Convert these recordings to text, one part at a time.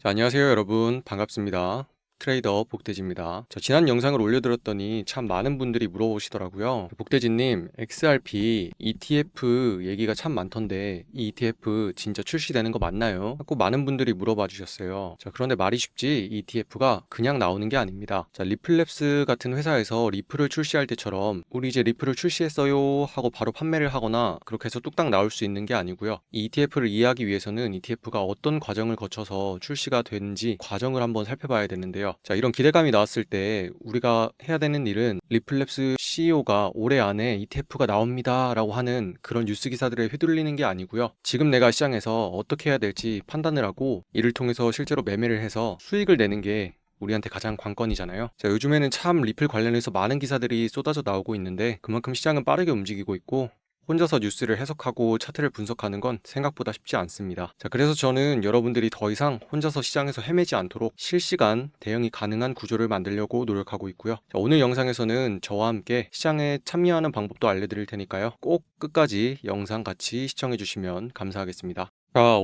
자, 안녕하세요 여러분, 반갑습니다. 트레이더 복대지입니다. 지난 영상을 올려드렸더니 참 많은 분들이 물어보시더라고요. 복대지님, XRP ETF 얘기가 참 많던데 이 ETF 진짜 출시되는 거 맞나요? 자꾸 많은 분들이 물어봐 주셨어요. 그런데 말이 쉽지 ETF가 그냥 나오는 게 아닙니다. 리플랩스 같은 회사에서 리플을 출시할 때처럼 우리 이제 리플을 출시했어요 하고 바로 판매를 하거나 그렇게 해서 뚝딱 나올 수 있는 게 아니고요. 이 ETF를 이해하기 위해서는 ETF가 어떤 과정을 거쳐서 출시가 되는지 과정을 한번 살펴봐야 되는데요. 이런 기대감이 나왔을 때 우리가 해야 되는 일은 리플랩스 CEO가 올해 안에 ETF가 나옵니다 라고 하는 그런 뉴스 기사들에 휘둘리는 게 아니고요. 지금 내가 시장에서 어떻게 해야 될지 판단을 하고 이를 통해서 실제로 매매를 해서 수익을 내는 게 우리한테 가장 관건이잖아요. 요즘에는 참 리플 관련해서 많은 기사들이 쏟아져 나오고 있는데 그만큼 시장은 빠르게 움직이고 있고 혼자서 뉴스를 해석하고 차트를 분석하는 건 생각보다 쉽지 않습니다. 그래서 저는 여러분들이 더 이상 혼자서 시장에서 헤매지 않도록 실시간 대응이 가능한 구조를 만들려고 노력하고 있고요. 오늘 영상에서는 저와 함께 시장에 참여하는 방법도 알려드릴 테니까요. 꼭 끝까지 영상 같이 시청해 주시면 감사하겠습니다.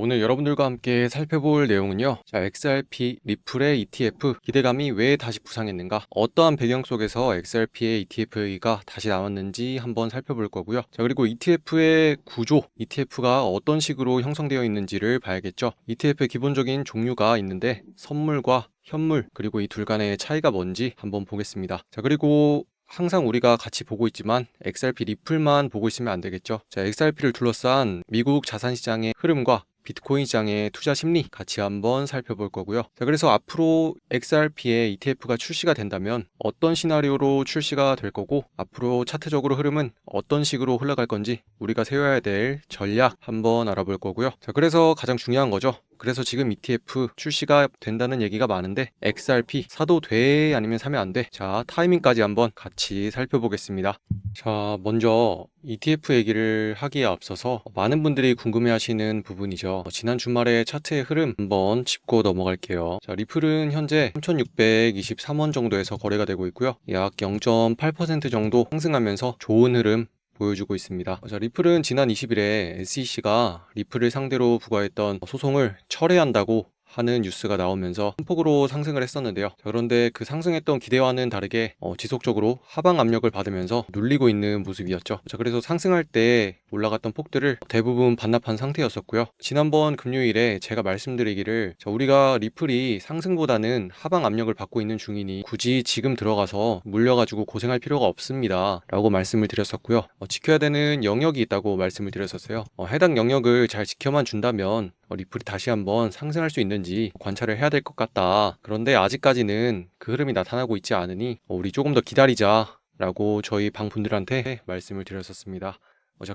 오늘 여러분들과 함께 살펴볼 내용은요. XRP 리플의 ETF 기대감이 왜 다시 부상했는가? 어떠한 배경 속에서 XRP의 ETF가 다시 나왔는지 한번 살펴볼 거고요. 그리고 ETF의 구조, ETF가 어떤 식으로 형성되어 있는지를 봐야겠죠. ETF의 기본적인 종류가 있는데 선물과 현물, 그리고 이 둘 간의 차이가 뭔지 한번 보겠습니다. 그리고 항상 우리가 같이 보고 있지만 XRP 리플만 보고 있으면 안 되겠죠. XRP를 둘러싼 미국 자산시장의 흐름과 비트코인 시장의 투자 심리 같이 한번 살펴볼 거고요. 그래서 앞으로 XRP의 ETF가 출시가 된다면 어떤 시나리오로 출시가 될 거고 앞으로 차트적으로 흐름은 어떤 식으로 흘러갈 건지 우리가 세워야 될 전략 한번 알아볼 거고요. 그래서 가장 중요한 거죠. 그래서 지금 ETF 출시가 된다는 얘기가 많은데 XRP 사도 돼? 아니면 사면 안 돼? 타이밍까지 한번 같이 살펴보겠습니다. 먼저 ETF 얘기를 하기에 앞서서 많은 분들이 궁금해하시는 부분이죠. 지난 주말에 차트의 흐름 한번 짚고 넘어갈게요. 리플은 현재 3,623원 정도에서 거래가 되고 있고요. 약 0.8% 정도 상승하면서 좋은 흐름 보여주고 있습니다. 리플은 지난 20일에 SEC가 리플을 상대로 부과했던 소송을 철회한다고 하는 뉴스가 나오면서 큰 폭으로 상승을 했었는데요. 그런데 그 상승했던 기대와는 다르게 지속적으로 하방 압력을 받으면서 눌리고 있는 모습이었죠. 그래서 상승할 때 올라갔던 폭들을 대부분 반납한 상태였었고요. 지난번 금요일에 제가 말씀드리기를 우리가 리플이 상승보다는 하방 압력을 받고 있는 중이니 굳이 지금 들어가서 물려가지고 고생할 필요가 없습니다 라고 말씀을 드렸었고요. 지켜야 되는 영역이 있다고 말씀을 드렸었어요. 해당 영역을 잘 지켜만 준다면 리플이 다시 한번 상승할 수 있는지 관찰을 해야 될 것 같다. 그런데 아직까지는 그 흐름이 나타나고 있지 않으니 우리 조금 더 기다리자 라고 저희 방분들한테 말씀을 드렸었습니다.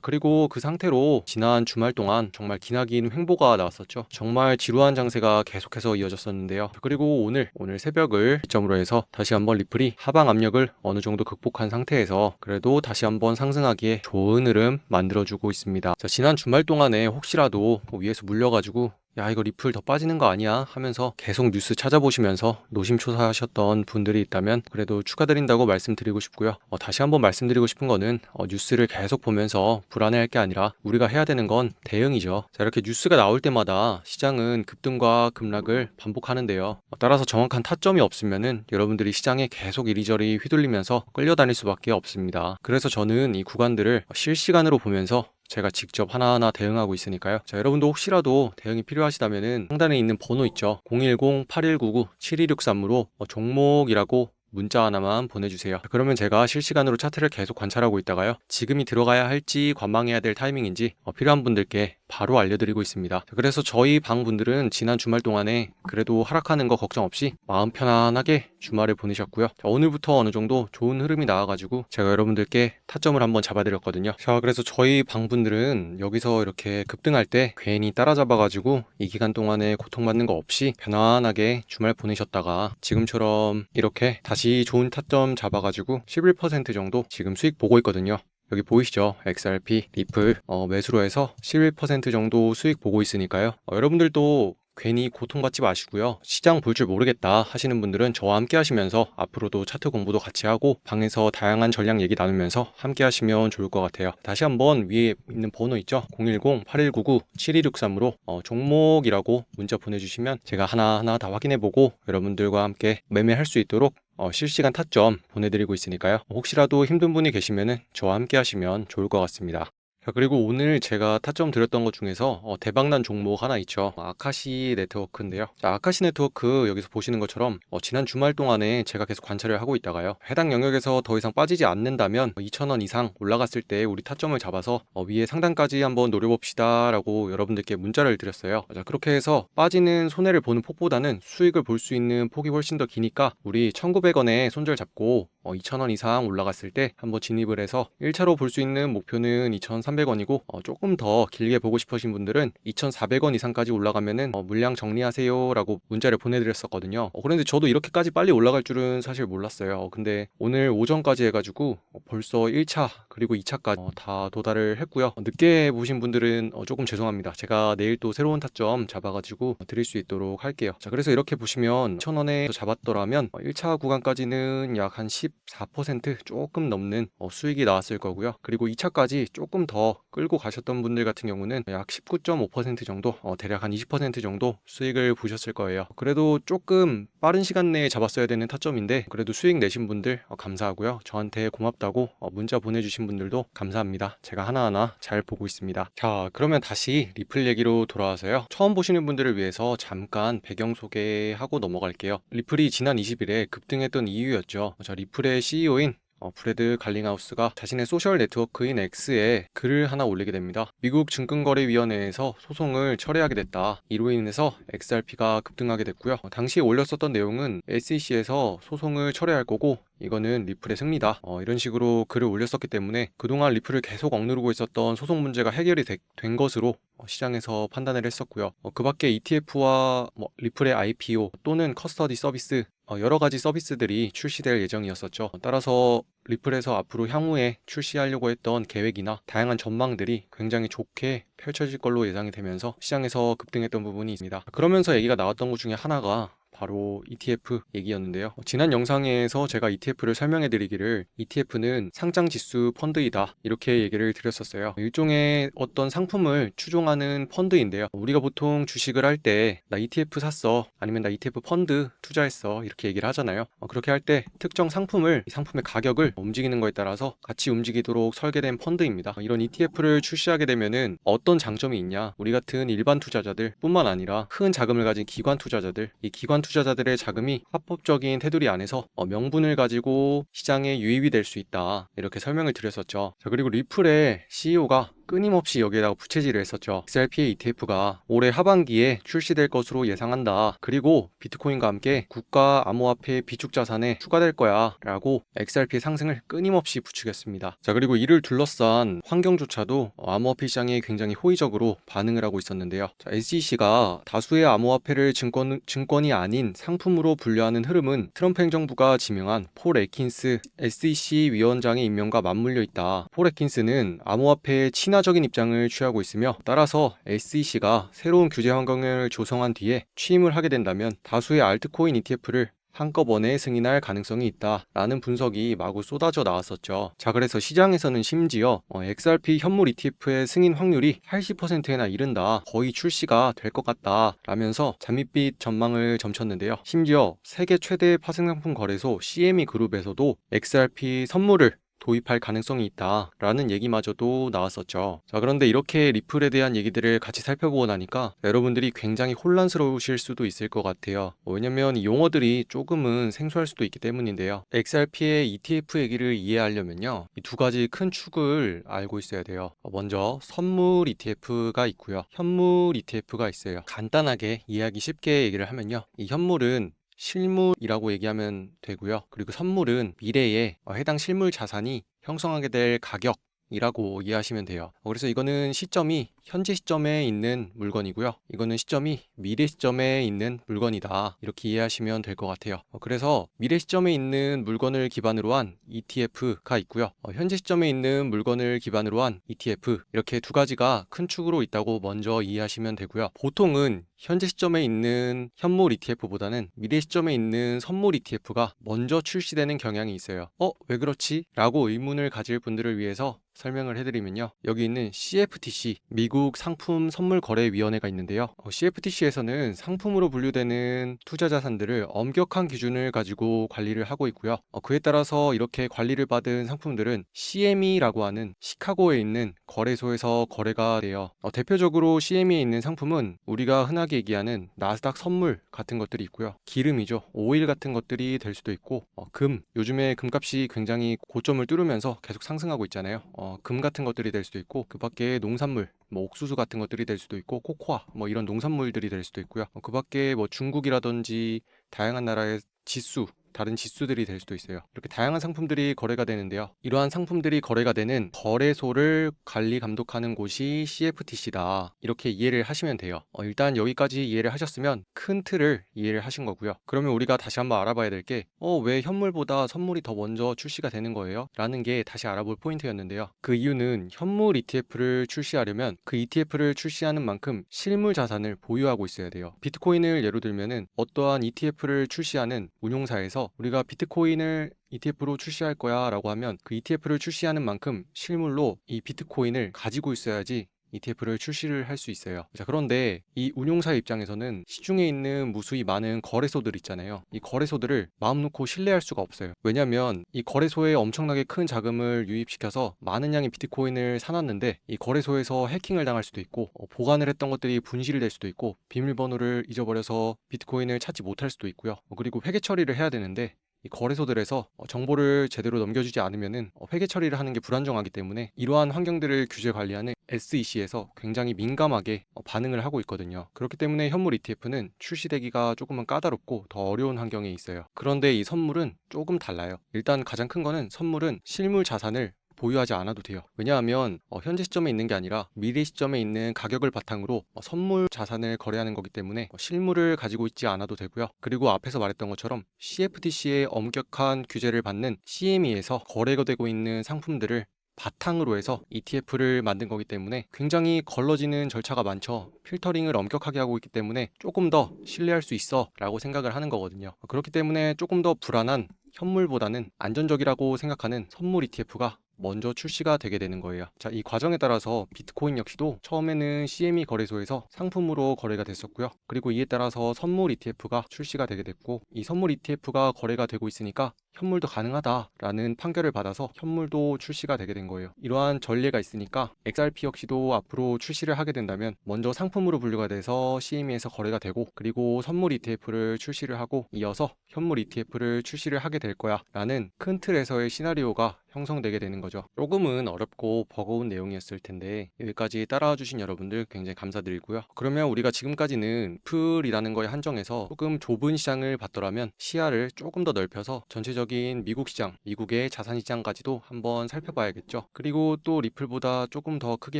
그리고 그 상태로 지난 주말 동안 정말 기나긴 횡보가 나왔었죠. 정말 지루한 장세가 계속해서 이어졌었는데요. 그리고 오늘 새벽을 기점으로 해서 다시 한번 리플이 하방 압력을 어느 정도 극복한 상태에서 그래도 다시 한번 상승하기에 좋은 흐름 만들어주고 있습니다. 지난 주말 동안에 혹시라도 위에서 물려가지고 야 이거 리플 더 빠지는 거 아니야 하면서 계속 뉴스 찾아보시면서 노심초사하셨던 분들이 있다면 그래도 축하드린다고 말씀드리고 싶고요. 다시 한번 말씀드리고 싶은 거는 뉴스를 계속 보면서 불안해할 게 아니라 우리가 해야 되는 건 대응이죠. 이렇게 뉴스가 나올 때마다 시장은 급등과 급락을 반복하는데요. 따라서 정확한 타점이 없으면은 여러분들이 시장에 계속 이리저리 휘둘리면서 끌려다닐 수밖에 없습니다. 그래서 저는 이 구간들을 실시간으로 보면서 제가 직접 하나하나 대응하고 있으니까요. 여러분도 혹시라도 대응이 필요하시다면은 상단에 있는 번호 있죠. 010-8199-7263으로 종목이라고 문자 하나만 보내주세요. 그러면 제가 실시간으로 차트를 계속 관찰하고 있다가요. 지금이 들어가야 할지 관망해야 될 타이밍인지 필요한 분들께 바로 알려드리고 있습니다. 그래서 저희 방분들은 지난 주말 동안에 그래도 하락하는 거 걱정 없이 마음 편안하게 주말을 보내셨고요. 오늘부터 어느 정도 좋은 흐름이 나와가지고 제가 여러분들께 타점을 한번 잡아드렸거든요. 그래서 저희 방분들은 여기서 이렇게 급등할 때 괜히 따라잡아가지고 이 기간 동안에 고통받는 거 없이 편안하게 주말 보내셨다가 지금처럼 이렇게 다시 좋은 타점 잡아가지고 11% 정도 지금 수익 보고 있거든요. 여기 보이시죠? XRP, 리플 매수로 해서 11% 정도 수익 보고 있으니까요. 여러분들도 괜히 고통받지 마시고요. 시장 볼 줄 모르겠다 하시는 분들은 저와 함께 하시면서 앞으로도 차트 공부도 같이 하고 방에서 다양한 전략 얘기 나누면서 함께 하시면 좋을 것 같아요. 다시 한번 위에 있는 번호 있죠? 010-8199-7263으로 종목이라고 문자 보내주시면 제가 하나하나 다 확인해보고 여러분들과 함께 매매할 수 있도록 실시간 타점 보내드리고 있으니까요. 혹시라도 힘든 분이 계시면은 저와 함께 하시면 좋을 것 같습니다. 자, 그리고 오늘 제가 타점 드렸던 것 중에서 대박난 종목 하나 있죠. 아카시 네트워크인데요. 자, 아카시 네트워크 여기서 보시는 것처럼 지난 주말 동안에 제가 계속 관찰을 하고 있다가요. 해당 영역에서 더 이상 빠지지 않는다면 2,000원 이상 올라갔을 때 우리 타점을 잡아서 위에 상단까지 한번 노려봅시다 라고 여러분들께 문자를 드렸어요. 자, 그렇게 해서 빠지는 손해를 보는 폭보다는 수익을 볼 수 있는 폭이 훨씬 더 기니까 우리 1,900원에 손절 잡고 2,000원 이상 올라갔을 때 한번 진입을 해서 1차로 볼 수 있는 목표는 2,300원이고 조금 더 길게 보고 싶으신 분들은 2,400원 이상까지 올라가면은 물량 정리하세요 라고 문자를 보내드렸었거든요. 그런데 저도 이렇게까지 빨리 올라갈 줄은 사실 몰랐어요. 근데 오늘 오전까지 해가지고 벌써 1차 그리고 2차까지 다 도달을 했고요. 늦게 보신 분들은 조금 죄송합니다. 제가 내일 또 새로운 타점 잡아가지고 드릴 수 있도록 할게요. 자, 그래서 이렇게 보시면 1,000원에 잡았더라면 1차 구간까지는 약 한 14% 조금 넘는 수익이 나왔을 거고요. 그리고 2차까지 조금 더 끌고 가셨던 분들 같은 경우는 약 19.5% 정도, 대략 한 20% 정도 수익을 보셨을 거예요. 그래도 조금 빠른 시간 내에 잡았어야 되는 타점인데 그래도 수익 내신 분들 감사하고요. 저한테 고맙다고 문자 보내주신 분들도 감사합니다. 제가 하나하나 잘 보고 있습니다. 자, 그러면 다시 리플 얘기로 돌아와서요. 처음 보시는 분들을 위해서 잠깐 배경 소개하고 넘어갈게요. 리플이 지난 20일에 급등했던 이유였죠. 자, 리플의 CEO인 브래드 갈링하우스가 자신의 소셜 네트워크인 X에 글을 하나 올리게 됩니다. 미국 증권거래위원회에서 소송을 철회하게 됐다. 이로 인해서 XRP가 급등하게 됐고요. 당시에 올렸었던 내용은 SEC에서 소송을 철회할 거고 이거는 리플의 승리다. 이런 식으로 글을 올렸었기 때문에 그동안 리플을 계속 억누르고 있었던 소송 문제가 해결이 된 것으로 시장에서 판단을 했었고요. 그 밖에 ETF와 리플의 IPO 또는 커스터디 서비스 여러 가지 서비스들이 출시될 예정이었었죠. 따라서 리플에서 앞으로 향후에 출시하려고 했던 계획이나 다양한 전망들이 굉장히 좋게 펼쳐질 걸로 예상이 되면서 시장에서 급등했던 부분이 있습니다. 그러면서 얘기가 나왔던 것 중에 하나가 바로 ETF 얘기였는데요. 지난 영상에서 제가 ETF를 설명해 드리기를 ETF는 상장 지수 펀드이다 이렇게 얘기를 드렸었어요. 일종의 어떤 상품을 추종하는 펀드인데요. 우리가 보통 주식을 할 때 나 ETF 샀어 아니면 나 ETF 펀드 투자했어 이렇게 얘기를 하잖아요. 그렇게 할 때 특정 상품을 이 상품의 가격을 움직이는 거에 따라서 같이 움직이도록 설계된 펀드입니다. 이런 ETF를 출시하게 되면은 어떤 장점이 있냐, 우리 같은 일반 투자자들 뿐만 아니라 큰 자금을 가진 기관 투자자들, 이 기관 투자자들의 자금이 합법적인 테두리 안에서 명분을 가지고 시장에 유입이 될 수 있다 이렇게 설명을 드렸었죠. 자, 그리고 리플의 CEO가 끊임없이 여기에다가 부채질을 했었죠. XRP의 ETF가 올해 하반기에 출시될 것으로 예상한다. 그리고 비트코인과 함께 국가 암호화폐 비축 자산에 추가될 거야 라고 XRP의 상승을 끊임없이 부추겼습니다. 자, 그리고 이를 둘러싼 환경조차도 암호화폐 시장에 굉장히 호의적으로 반응을 하고 있었는데요. 자, SEC가 다수의 암호화폐를 증권이 아닌 상품으로 분류하는 흐름은 트럼프 행정부가 지명한 폴 애킨스 SEC 위원장의 임명과 맞물려 있다. 폴 애킨스는 암호화폐의 친화적인 입장을 취하고 있으며 따라서 SEC가 새로운 규제 환경을 조성한 뒤에 취임을 하게 된다면 다수의 알트코인 ETF를 한꺼번에 승인할 가능성이 있다라는 분석이 마구 쏟아져 나왔었죠. 자, 그래서 시장에서는 심지어 XRP 현물 ETF의 승인 확률이 80%에나 이른다. 거의 출시가 될 것 같다 라면서 장밋빛 전망을 점쳤는데요. 심지어 세계 최대 파생상품 거래소 CME 그룹에서도 XRP 선물을 도입할 가능성이 있다라는 얘기마저도 나왔었죠. 자, 그런데 이렇게 리플에 대한 얘기들을 같이 살펴보고 나니까 여러분들이 굉장히 혼란스러우실 수도 있을 것 같아요. 왜냐면 이 용어들이 조금은 생소할 수도 있기 때문인데요. XRP의 ETF 얘기를 이해하려면요, 이 두 가지 큰 축을 알고 있어야 돼요. 먼저 선물 ETF가 있고요, 현물 ETF가 있어요. 간단하게 이해하기 쉽게 얘기를 하면요, 이 현물은 실물이라고 얘기하면 되고요. 그리고 선물은 미래에 해당 실물 자산이 형성하게 될 가격이라고 이해하시면 돼요. 그래서 이거는 시점이 현재 시점에 있는 물건이고요. 이거는 시점이 미래 시점에 있는 물건이다. 이렇게 이해하시면 될 것 같아요. 그래서 미래 시점에 있는 물건을 기반으로 한 ETF가 있고요. 현재 시점에 있는 물건을 기반으로 한 ETF, 이렇게 두 가지가 큰 축으로 있다고 먼저 이해하시면 되고요. 보통은 현재 시점에 있는 현물 ETF보다는 미래 시점에 있는 선물 ETF가 먼저 출시되는 경향이 있어요. 왜 그렇지? 라고 의문을 가질 분들을 위해서 설명을 해드리면요. 여기 있는 CFTC, 미국 상품 선물 거래위원회가 있는데요. CFTC에서는 상품으로 분류되는 투자 자산들을 엄격한 기준을 가지고 관리를 하고 있고요. 그에 따라서 이렇게 관리를 받은 상품들은 CME라고 하는 시카고에 있는 거래소에서 거래가 돼요. 대표적으로 CME에 있는 상품은 우리가 흔하게 얘기하는 나스닥 선물 같은 것들이 있고요. 기름이죠. 오일 같은 것들이 될 수도 있고, 금, 요즘에 금값이 굉장히 고점을 뚫으면서 계속 상승하고 있잖아요. 금 같은 것들이 될 수도 있고, 그 밖에 농산물, 뭐 옥수수 같은 것들이 될 수도 있고, 코코아, 뭐 이런 농산물들이 될 수도 있고요. 그 밖에 뭐 중국이라든지 다양한 나라의 지수, 다른 지수들이 될 수도 있어요. 이렇게 다양한 상품들이 거래가 되는데요. 이러한 상품들이 거래가 되는 거래소를 관리 감독하는 곳이 CFTC다. 이렇게 이해를 하시면 돼요. 일단 여기까지 이해를 하셨으면 큰 틀을 이해를 하신 거고요. 그러면 우리가 다시 한번 알아봐야 될 게 왜 현물보다 선물이 더 먼저 출시가 되는 거예요? 라는 게 다시 알아볼 포인트였는데요. 그 이유는 현물 ETF를 출시하려면 그 ETF를 출시하는 만큼 실물 자산을 보유하고 있어야 돼요. 비트코인을 예로 들면은 어떠한 ETF를 출시하는 운용사에서 우리가 비트코인을 ETF로 출시할 거야 라고 하면 그 ETF를 출시하는 만큼 실물로 이 비트코인을 가지고 있어야지 ETF를 출시를 할 수 있어요. 자, 그런데 이 운용사의 입장에서는 시중에 있는 무수히 많은 거래소들 있잖아요. 이 거래소들을 마음 놓고 신뢰할 수가 없어요. 왜냐하면 이 거래소에 엄청나게 큰 자금을 유입시켜서 많은 양의 비트코인을 사놨는데 이 거래소에서 해킹을 당할 수도 있고, 보관을 했던 것들이 분실이 될 수도 있고, 비밀번호를 잊어버려서 비트코인을 찾지 못할 수도 있고요. 그리고 회계 처리를 해야 되는데 이 거래소들에서 정보를 제대로 넘겨주지 않으면은 회계 처리를 하는 게 불안정하기 때문에 이러한 환경들을 규제 관리하는 SEC에서 굉장히 민감하게 반응을 하고 있거든요. 그렇기 때문에 현물 ETF는 출시되기가 조금은 까다롭고 더 어려운 환경에 있어요. 그런데 이 선물은 조금 달라요. 일단 가장 큰 거는 선물은 실물 자산을 보유하지 않아도 돼요. 왜냐하면 현재 시점에 있는 게 아니라 미래 시점에 있는 가격을 바탕으로 선물 자산을 거래하는 거기 때문에 실물을 가지고 있지 않아도 되고요. 그리고 앞에서 말했던 것처럼 CFTC의 엄격한 규제를 받는 CME에서 거래가 되고 있는 상품들을 바탕으로 해서 ETF를 만든 거기 때문에 굉장히 걸러지는 절차가 많죠. 필터링을 엄격하게 하고 있기 때문에 조금 더 신뢰할 수 있어 라고 생각을 하는 거거든요. 그렇기 때문에 조금 더 불안한 현물보다는 안전적이라고 생각하는 선물 ETF가 먼저 출시가 되게 되는 거예요. 자, 이 과정에 따라서 비트코인 역시도 처음에는 CME 거래소에서 상품으로 거래가 됐었고요. 그리고 이에 따라서 선물 ETF가 출시가 되게 됐고, 이 선물 ETF가 거래가 되고 있으니까 현물도 가능하다라는 판결을 받아서 현물도 출시가 되게 된 거예요. 이러한 전례가 있으니까 XRP 역시도 앞으로 출시를 하게 된다면 먼저 상품으로 분류가 돼서 CME에서 거래가 되고, 그리고 선물 ETF를 출시를 하고 이어서 현물 ETF를 출시를 하게 될 거야 라는 큰 틀에서의 시나리오가 형성되게 되는 거죠. 조금은 어렵고 버거운 내용이었을 텐데 여기까지 따라와 주신 여러분들 굉장히 감사드리고요. 그러면 우리가 지금까지는 풀이라는 거에 한정해서 조금 좁은 시장을 봤더라면 시야를 조금 더 넓혀서 전체적인 미국 시장, 미국의 자산 시장까지도 한번 살펴봐야겠죠. 그리고 또 리플보다 조금 더 크게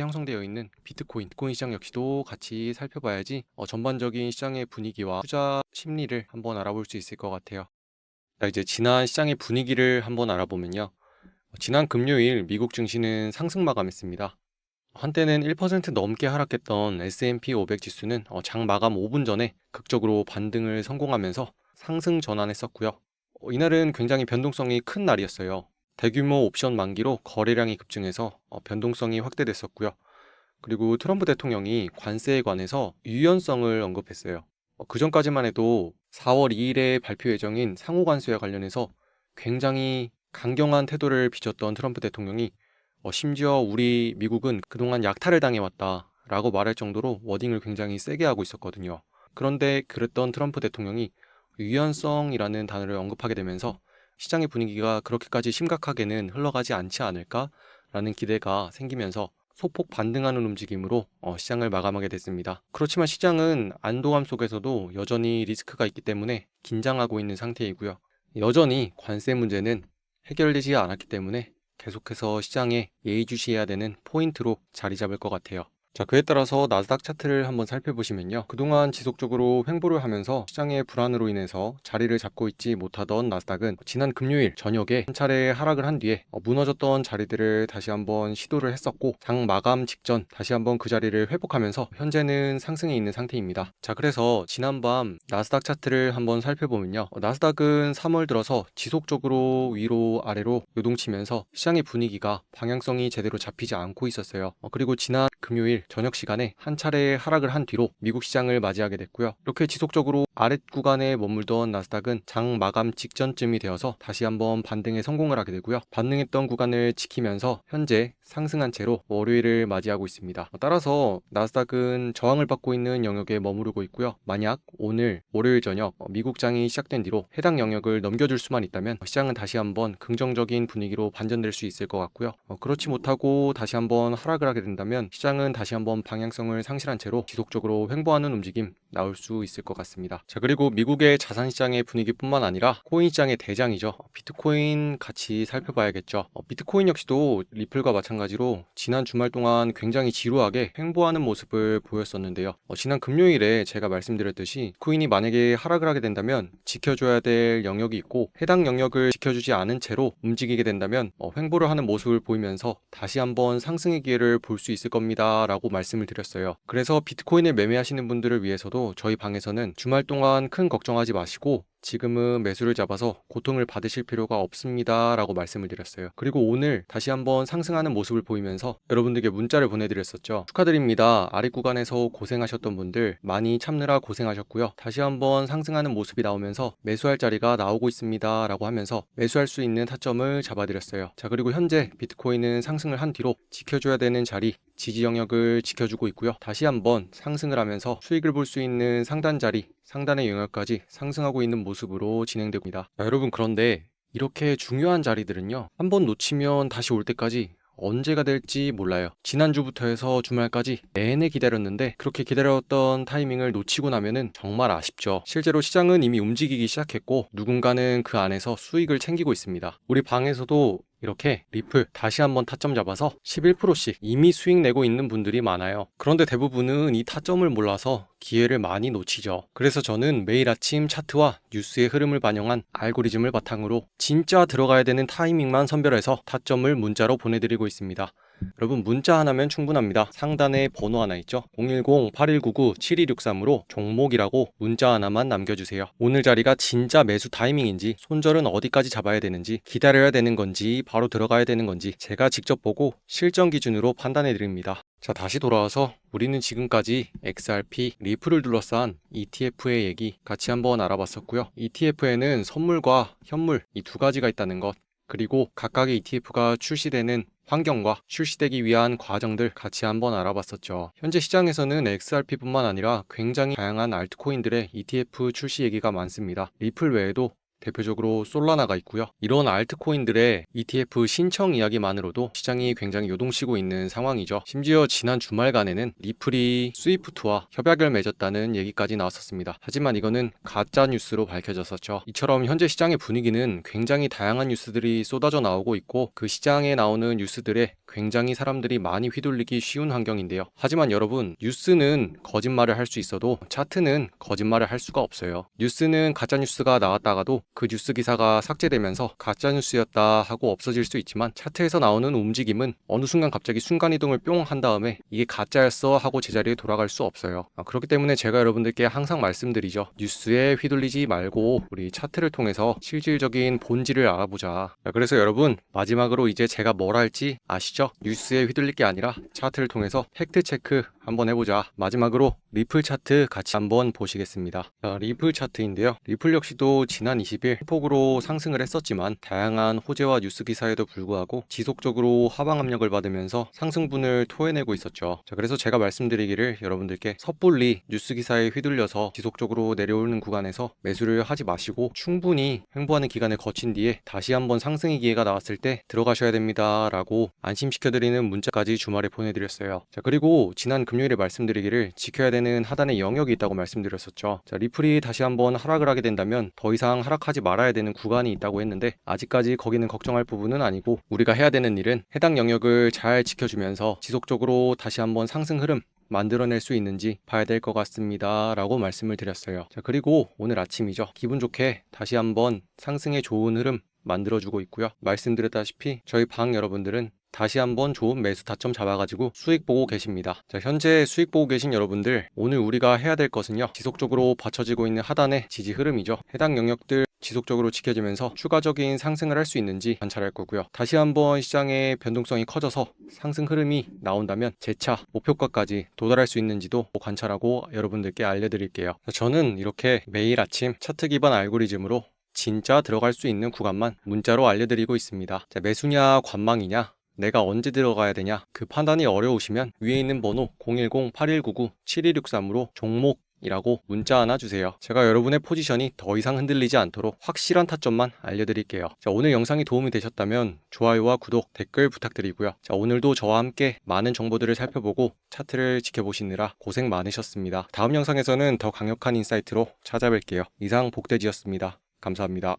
형성되어 있는 비트코인 시장 역시도 같이 살펴봐야지 전반적인 시장의 분위기와 투자 심리를 한번 알아볼 수 있을 것 같아요. 자, 이제 지난 시장의 분위기를 한번 알아보면요. 지난 금요일 미국 증시는 상승 마감했습니다. 한때는 1% 넘게 하락했던 S&P 500 지수는 장 마감 5분 전에 극적으로 반등을 성공하면서 상승 전환했었고요. 이날은 굉장히 변동성이 큰 날이었어요. 대규모 옵션 만기로 거래량이 급증해서 변동성이 확대됐었고요. 그리고 트럼프 대통령이 관세에 관해서 유연성을 언급했어요. 그 전까지만 해도 4월 2일에 발표 예정인 상호 관세와 관련해서 굉장히 강경한 태도를 비췄던 트럼프 대통령이 심지어 우리 미국은 그동안 약탈을 당해왔다 라고 말할 정도로 워딩을 굉장히 세게 하고 있었거든요. 그런데 그랬던 트럼프 대통령이 유연성이라는 단어를 언급하게 되면서 시장의 분위기가 그렇게까지 심각하게는 흘러가지 않지 않을까라는 기대가 생기면서 소폭 반등하는 움직임으로 시장을 마감하게 됐습니다. 그렇지만 시장은 안도감 속에서도 여전히 리스크가 있기 때문에 긴장하고 있는 상태이고요. 여전히 관세 문제는 해결되지 않았기 때문에 계속해서 시장에 예의주시해야 되는 포인트로 자리 잡을 것 같아요. 자, 그에 따라서 나스닥 차트를 한번 살펴보시면요. 그동안 지속적으로 횡보를 하면서 시장의 불안으로 인해서 자리를 잡고 있지 못하던 나스닥은 지난 금요일 저녁에 한 차례 하락을 한 뒤에 무너졌던 자리들을 다시 한번 시도를 했었고, 장 마감 직전 다시 한번 그 자리를 회복하면서 현재는 상승해 있는 상태입니다. 자, 그래서 지난밤 나스닥 차트를 한번 살펴보면요. 나스닥은 3월 들어서 지속적으로 위로 아래로 요동치면서 시장의 분위기가 방향성이 제대로 잡히지 않고 있었어요. 그리고 지난 금요일 저녁 시간에 한 차례 하락을 한 뒤로 미국 시장을 맞이하게 됐고요. 이렇게 지속적으로 아랫 구간에 머물던 나스닥은 장 마감 직전쯤이 되어서 다시 한번 반등에 성공을 하게 되고요. 반등했던 구간을 지키면서 현재 상승한 채로 월요일을 맞이하고 있습니다. 따라서 나스닥은 저항을 받고 있는 영역에 머무르고 있고요. 만약 오늘 월요일 저녁 미국장이 시작된 뒤로 해당 영역을 넘겨줄 수만 있다면 시장은 다시 한번 긍정적인 분위기로 반전될 수 있을 것 같고요. 그렇지 못하고 다시 한번 하락을 하게 된다면 시장은 다시 한번 방향성을 상실한 채로 지속적으로 횡보하는 움직임 나올 수 있을 것 같습니다. 자, 그리고 미국의 자산시장의 분위기뿐만 아니라 코인 시장의 대장이죠. 비트코인 같이 살펴봐야겠죠. 비트코인 역시도 리플과 마찬가지로 지난 주말 동안 굉장히 지루하게 횡보하는 모습을 보였었는데요. 지난 금요일에 제가 말씀드렸듯이 코인이 만약에 하락을 하게 된다면 지켜줘야 될 영역이 있고, 해당 영역을 지켜주지 않은 채로 움직이게 된다면 횡보를 하는 모습을 보이면서 다시 한번 상승의 기회를 볼 수 있을 겁니다 라고 말씀을 드렸어요. 그래서 비트코인을 매매하시는 분들을 위해서도 저희 방에서는 주말 동안 큰 걱정하지 마시고 지금은 매수를 잡아서 고통을 받으실 필요가 없습니다 라고 말씀을 드렸어요. 그리고 오늘 다시 한번 상승하는 모습을 보이면서 여러분들께 문자를 보내드렸었죠. 축하드립니다. 아랫 구간에서 고생하셨던 분들 많이 참느라 고생하셨고요. 다시 한번 상승하는 모습이 나오면서 매수할 자리가 나오고 있습니다 라고 하면서 매수할 수 있는 타점을 잡아드렸어요. 자, 그리고 현재 비트코인은 상승을 한 뒤로 지켜줘야 되는 자리, 지지 영역을 지켜주고 있고요. 다시 한번 상승을 하면서 수익을 볼 수 있는 상단 자리, 상단의 영역까지 상승하고 있는 모습으로 진행되고 있습니다. 자, 여러분, 그런데 이렇게 중요한 자리들은요, 한번 놓치면 다시 올 때까지 언제가 될지 몰라요. 지난주부터 해서 주말까지 내내 기다렸는데 그렇게 기다렸던 타이밍을 놓치고 나면은 정말 아쉽죠. 실제로 시장은 이미 움직이기 시작했고 누군가는 그 안에서 수익을 챙기고 있습니다. 우리 방에서도 이렇게 리플 다시 한번 타점 잡아서 11%씩 이미 수익 내고 있는 분들이 많아요. 그런데 대부분은 이 타점을 몰라서 기회를 많이 놓치죠. 그래서 저는 매일 아침 차트와 뉴스의 흐름을 반영한 알고리즘을 바탕으로 진짜 들어가야 되는 타이밍만 선별해서 타점을 문자로 보내드리고 있습니다. 여러분, 문자 하나면 충분합니다. 상단에 번호 하나 있죠. 010-8199-7263으로 종목이라고 문자 하나만 남겨주세요. 오늘 자리가 진짜 매수 타이밍인지, 손절은 어디까지 잡아야 되는지, 기다려야 되는 건지, 바로 들어가야 되는 건지 제가 직접 보고 실전 기준으로 판단해 드립니다. 자, 다시 돌아와서 우리는 지금까지 XRP, 리플을 둘러싼 ETF의 얘기 같이 한번 알아봤었고요. ETF에는 선물과 현물 이 두 가지가 있다는 것, 그리고 각각의 ETF가 출시되는 환경과 출시되기 위한 과정들 같이 한번 알아봤었죠. 현재 시장에서는 XRP뿐만 아니라 굉장히 다양한 알트코인들의 ETF 출시 얘기가 많습니다. 리플 외에도 대표적으로 솔라나가 있고요. 이런 알트코인들의 ETF 신청 이야기만으로도 시장이 굉장히 요동치고 있는 상황이죠. 심지어 지난 주말간에는 리플이 스위프트와 협약을 맺었다는 얘기까지 나왔었습니다. 하지만 이거는 가짜 뉴스로 밝혀졌었죠. 이처럼 현재 시장의 분위기는 굉장히 다양한 뉴스들이 쏟아져 나오고 있고, 그 시장에 나오는 뉴스들에 굉장히 사람들이 많이 휘둘리기 쉬운 환경인데요. 하지만 여러분, 뉴스는 거짓말을 할 수 있어도 차트는 거짓말을 할 수가 없어요. 뉴스는 가짜 뉴스가 나왔다가도 그 뉴스 기사가 삭제되면서 가짜뉴스였다 하고 없어질 수 있지만, 차트에서 나오는 움직임은 어느 순간 갑자기 순간이동을 뿅 한 다음에 이게 가짜였어 하고 제자리에 돌아갈 수 없어요. 그렇기 때문에 제가 여러분들께 항상 말씀드리죠. 뉴스에 휘둘리지 말고 우리 차트를 통해서 실질적인 본질을 알아보자. 그래서 여러분, 마지막으로 이제 제가 뭘 할지 아시죠? 뉴스에 휘둘릴 게 아니라 차트를 통해서 팩트 체크 한번 해보자. 마지막으로 리플 차트 같이 한번 보시겠습니다. 자, 리플 차트인데요. 리플 역시도 지난 20일 폭으로 상승을 했었지만 다양한 호재와 뉴스 기사에도 불구하고 지속적으로 하방 압력을 받으면서 상승분을 토해내고 있었죠. 자, 그래서 제가 말씀드리기를 여러분들께 섣불리 뉴스 기사에 휘둘려서 지속적으로 내려오는 구간에서 매수를 하지 마시고 충분히 횡보하는 기간을 거친 뒤에 다시 한번 상승의 기회가 나왔을 때 들어가셔야 됩니다 라고 안심시켜드리는 문자까지 주말에 보내드렸어요. 자, 그리고 지난 금요일에 말씀드리기를 지켜야 되는 하단의 영역이 있다고 말씀드렸었죠. 자, 리플이 다시 한번 하락을 하게 된다면 더 이상 하락하지 말아야 되는 구간이 있다고 했는데, 아직까지 거기는 걱정할 부분은 아니고 우리가 해야 되는 일은 해당 영역을 잘 지켜주면서 지속적으로 다시 한번 상승 흐름 만들어낼 수 있는지 봐야 될 것 같습니다 라고 말씀을 드렸어요. 자, 그리고 오늘 아침이죠. 기분 좋게 다시 한번 상승의 좋은 흐름 만들어주고 있고요. 말씀드렸다시피 저희 방 여러분들은 다시 한번 좋은 매수 타점 잡아가지고 수익 보고 계십니다. 자, 현재 수익 보고 계신 여러분들, 오늘 우리가 해야 될 것은요, 지속적으로 받쳐지고 있는 하단의 지지 흐름이죠. 해당 영역들 지속적으로 지켜지면서 추가적인 상승을 할 수 있는지 관찰할 거고요. 다시 한번 시장의 변동성이 커져서 상승 흐름이 나온다면 재차 목표가까지 도달할 수 있는지도 관찰하고 여러분들께 알려드릴게요. 저는 이렇게 매일 아침 차트 기반 알고리즘으로 진짜 들어갈 수 있는 구간만 문자로 알려드리고 있습니다. 자, 매수냐 관망이냐, 내가 언제 들어가야 되냐, 그 판단이 어려우시면 위에 있는 번호 010-8199-7263으로 종목이라고 문자 하나 주세요. 제가 여러분의 포지션이 더 이상 흔들리지 않도록 확실한 타점만 알려드릴게요. 자, 오늘 영상이 도움이 되셨다면 좋아요와 구독, 댓글 부탁드리고요. 자, 오늘도 저와 함께 많은 정보들을 살펴보고 차트를 지켜보시느라 고생 많으셨습니다. 다음 영상에서는 더 강력한 인사이트로 찾아뵐게요. 이상 복돼지였습니다. 감사합니다.